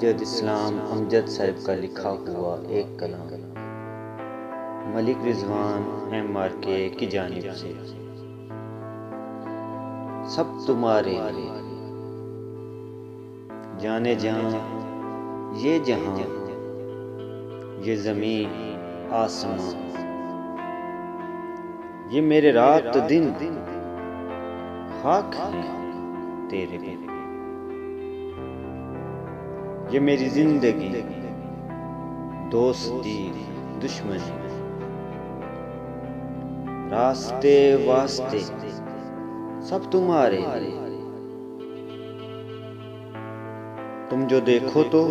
अमजद इस्लाम अमजद साहब का लिखा हुआ एक कलाम मलिक रिजवान MRK की जानिब से। सब तुम्हारे लिए जाने जहां ये जहां ये ज़मीन आसमां, ये मेरे रात दिन खाक है तेरे बिन। ये मेरी जिंदगी दोस्ती दुश्मनी, रास्ते वास्ते सब तुम्हारे लिए। तुम जो देखो तो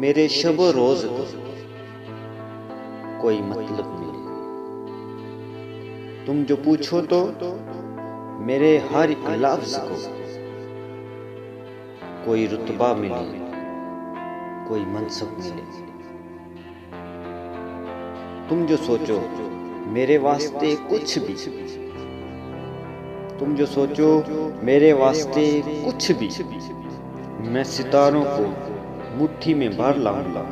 मेरे शब रोज को कोई मतलब मिले, तुम जो पूछो तो मेरे हर एक लफ्ज को कोई रुतबा मिले, कोई मनसब मिले। तुम जो सोचो मेरे वास्ते कुछ भी, तुम जो सोचो मेरे वास्ते कुछ भी, मैं सितारों को मुट्ठी में भर लाऊंगा।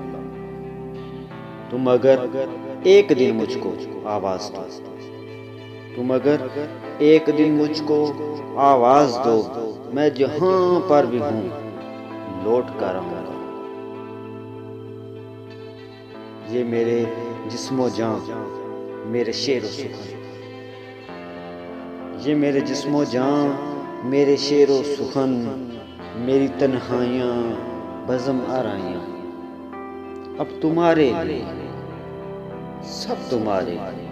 तुम अगर एक दिन मुझको आवाज दो, तुम अगर एक दिन मुझको आवाज दो, मैं जहां पर भी हूं लौट कर आऊंगा। ये मेरे जिस्मो जां मेरे शेर व सुखन, ये मेरे जिस्मो जां मेरे शेर व सुखन, मेरी तन्हाइयां बज़म आराइयां अब तुम्हारे लिए, सब तुम्हारे लिए।